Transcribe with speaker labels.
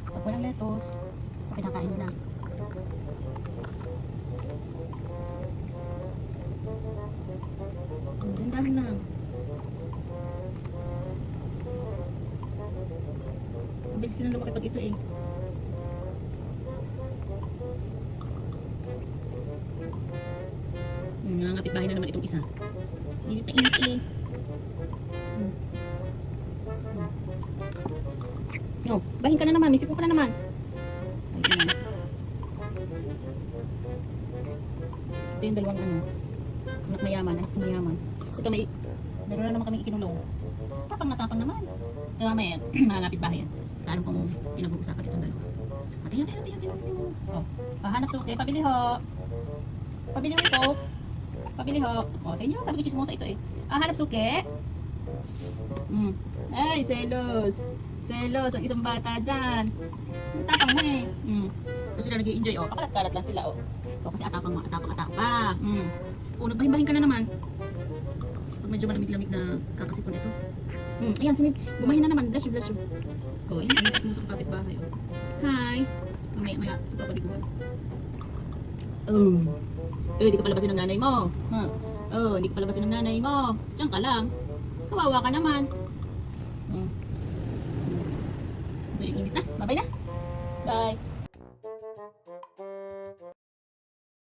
Speaker 1: Pag walang lettuce, pinakain lang. Dandahan lang. Mabilis silang lumaki pag ito eh. Nangangapit-bahay na naman itong isa. Init na init eh. No, bahin ka na naman. May sipon ka na naman. Ay, ganun. Ito yung dalawang ano. Anak mayaman, anak sa mayaman. Ito may, meron na naman kaming ikinulong. Tapang na tapang naman. Kaya may nangangapit bahay yan. Kaalam kong pinag-uusapan itong dalawa. Tingnan. Oh, pahanap suki. Pabili ho. Pabili ho po. Pabili ho. O, tingnan nyo. Sabi ko chismosa ito eh. Hanap suki. Ay, selos. Selos ang isang bata dyan. Tapang mo eh. Tapos sila nag-i-enjoy. O, pakalat-kalat lang sila. O, kasi atapang mo. Atapang. O, nagbahin-bahin ka na naman. Pag medyo malamig-lamig na kakasipon ito. Ayan, sinip. Bumahin na naman. Bless you, bless you. O, ayan. Ayan, chismosa ang kapitbahay. Hi. Maya, papaliguan. Hindi ka palabasin ng nanay mo. Hindi ka palabasin ng nanay mo. Diyan ka lang. Kawawa ka naman. Init na. Bye-bye na. Bye.